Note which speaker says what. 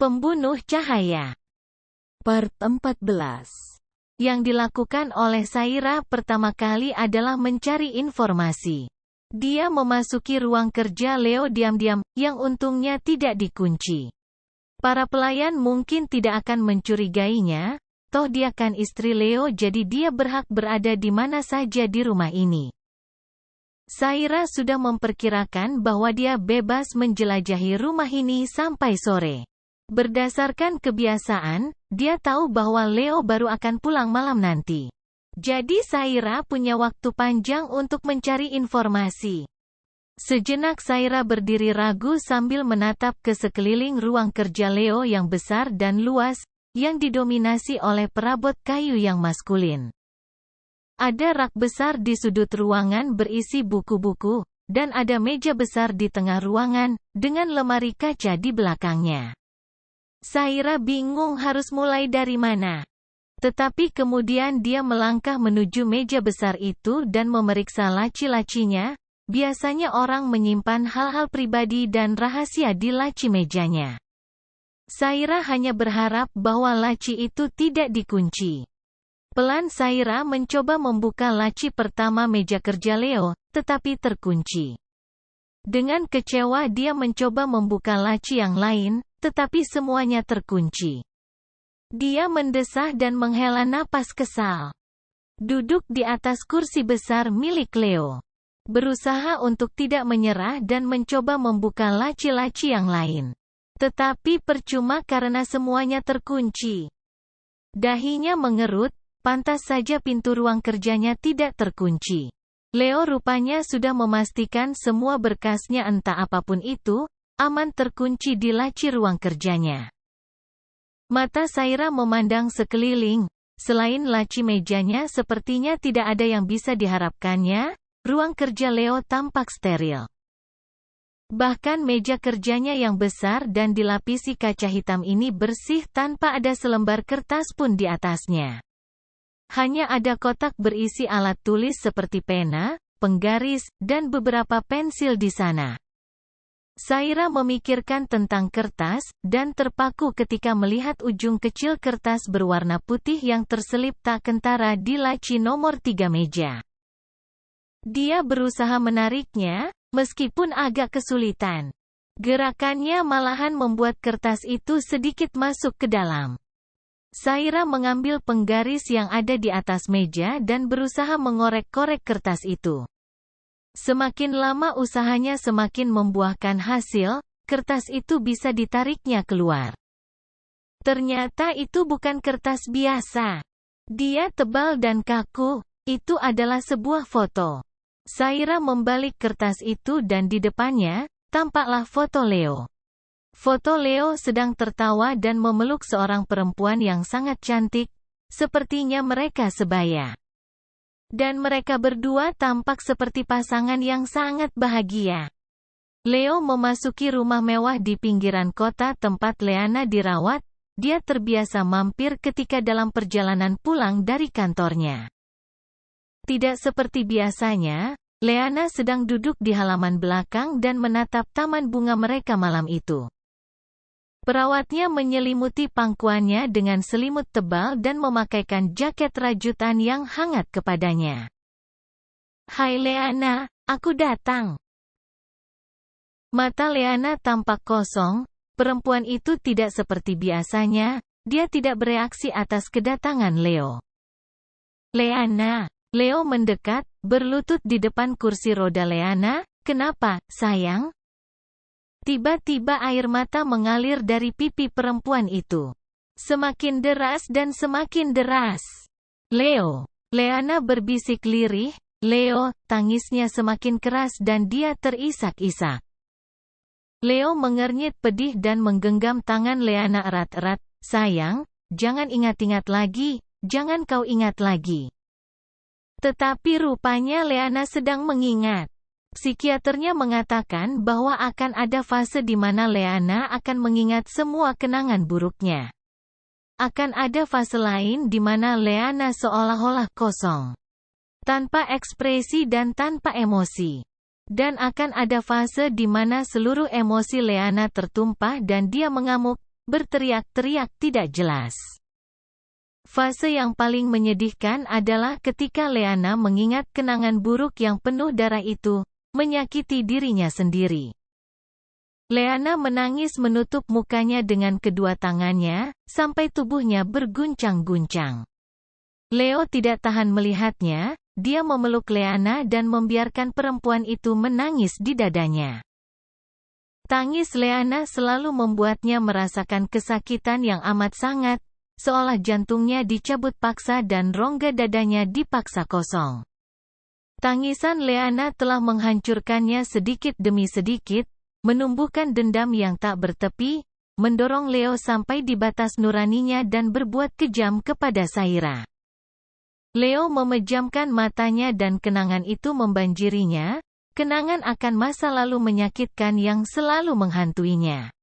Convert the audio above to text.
Speaker 1: Pembunuh cahaya.
Speaker 2: Part 14.
Speaker 1: Yang dilakukan oleh Saira pertama kali adalah mencari informasi. Dia memasuki ruang kerja Leo diam-diam, yang untungnya tidak dikunci. Para pelayan mungkin tidak akan mencurigainya, toh dia kan istri Leo, jadi dia berhak berada di mana saja di rumah ini. Saira sudah memperkirakan bahwa dia bebas menjelajahi rumah ini sampai sore. Berdasarkan kebiasaan, dia tahu bahwa Leo baru akan pulang malam nanti. Jadi Saira punya waktu panjang untuk mencari informasi. Sejenak Saira berdiri ragu sambil menatap ke sekeliling ruang kerja Leo yang besar dan luas, yang didominasi oleh perabot kayu yang maskulin. Ada rak besar di sudut ruangan berisi buku-buku, dan ada meja besar di tengah ruangan, dengan lemari kaca di belakangnya. Saira bingung harus mulai dari mana. Tetapi kemudian dia melangkah menuju meja besar itu dan memeriksa laci-lacinya. Biasanya orang menyimpan hal-hal pribadi dan rahasia di laci mejanya. Saira hanya berharap bahwa laci itu tidak dikunci. Pelan Saira mencoba membuka laci pertama meja kerja Leo, tetapi terkunci. Dengan kecewa dia mencoba membuka laci yang lain, tetapi semuanya terkunci. Dia mendesah dan menghela napas kesal. Duduk di atas kursi besar milik Leo. Berusaha untuk tidak menyerah dan mencoba membuka laci-laci yang lain. Tetapi percuma karena semuanya terkunci. Dahinya mengerut, pantas saja pintu ruang kerjanya tidak terkunci. Leo rupanya sudah memastikan semua berkasnya entah apapun itu, aman terkunci di laci ruang kerjanya. Mata Saira memandang sekeliling. Selain laci mejanya sepertinya tidak ada yang bisa diharapkannya, ruang kerja Leo tampak steril. Bahkan meja kerjanya yang besar dan dilapisi kaca hitam ini bersih tanpa ada selembar kertas pun di atasnya. Hanya ada kotak berisi alat tulis seperti pena, penggaris, dan beberapa pensil di sana. Saira memikirkan tentang kertas, dan terpaku ketika melihat ujung kecil kertas berwarna putih yang terselip tak kentara di laci nomor 3 meja. Dia berusaha menariknya, meskipun agak kesulitan. Gerakannya malahan membuat kertas itu sedikit masuk ke dalam. Saira mengambil penggaris yang ada di atas meja dan berusaha mengorek-korek kertas itu. Semakin lama usahanya semakin membuahkan hasil, kertas itu bisa ditariknya keluar. Ternyata itu bukan kertas biasa. Dia tebal dan kaku, itu adalah sebuah foto. Saira membalik kertas itu dan di depannya, tampaklah foto Leo. Foto Leo sedang tertawa dan memeluk seorang perempuan yang sangat cantik, sepertinya mereka sebaya. Dan mereka berdua tampak seperti pasangan yang sangat bahagia. Leo memasuki rumah mewah di pinggiran kota tempat Leana dirawat. Dia terbiasa mampir ketika dalam perjalanan pulang dari kantornya. Tidak seperti biasanya, Leana sedang duduk di halaman belakang dan menatap taman bunga mereka malam itu. Perawatnya menyelimuti pangkuannya dengan selimut tebal dan memakaikan jaket rajutan yang hangat kepadanya. "Hai Leana, aku datang." Mata Leana tampak kosong. Perempuan itu tidak seperti biasanya, dia tidak bereaksi atas kedatangan Leo. "Leana." Leo mendekat, berlutut di depan kursi roda Leana. "Kenapa, sayang?" Tiba-tiba air mata mengalir dari pipi perempuan itu. Semakin deras dan semakin deras. "Leo." Leana berbisik lirih. "Leo." Tangisnya semakin keras dan dia terisak-isak. Leo mengernyit pedih dan menggenggam tangan Leana erat-erat. "Sayang, jangan ingat-ingat lagi, jangan kau ingat lagi." Tetapi rupanya Leana sedang mengingat. Psikiaternya mengatakan bahwa akan ada fase di mana Leana akan mengingat semua kenangan buruknya. Akan ada fase lain di mana Leana seolah-olah kosong. Tanpa ekspresi dan tanpa emosi. Dan akan ada fase di mana seluruh emosi Leana tertumpah dan dia mengamuk, berteriak-teriak tidak jelas. Fase yang paling menyedihkan adalah ketika Leanna mengingat kenangan buruk yang penuh darah itu, menyakiti dirinya sendiri. Leanna menangis menutup mukanya dengan kedua tangannya, sampai tubuhnya berguncang-guncang. Leo tidak tahan melihatnya, dia memeluk Leanna dan membiarkan perempuan itu menangis di dadanya. Tangis Leanna selalu membuatnya merasakan kesakitan yang amat sangat, seolah jantungnya dicabut paksa dan rongga dadanya dipaksa kosong. Tangisan Leanna telah menghancurkannya sedikit demi sedikit, menumbuhkan dendam yang tak bertepi, mendorong Leo sampai di batas nuraninya dan berbuat kejam kepada Saira. Leo memejamkan matanya dan kenangan itu membanjirinya, kenangan akan masa lalu menyakitkan yang selalu menghantuinya.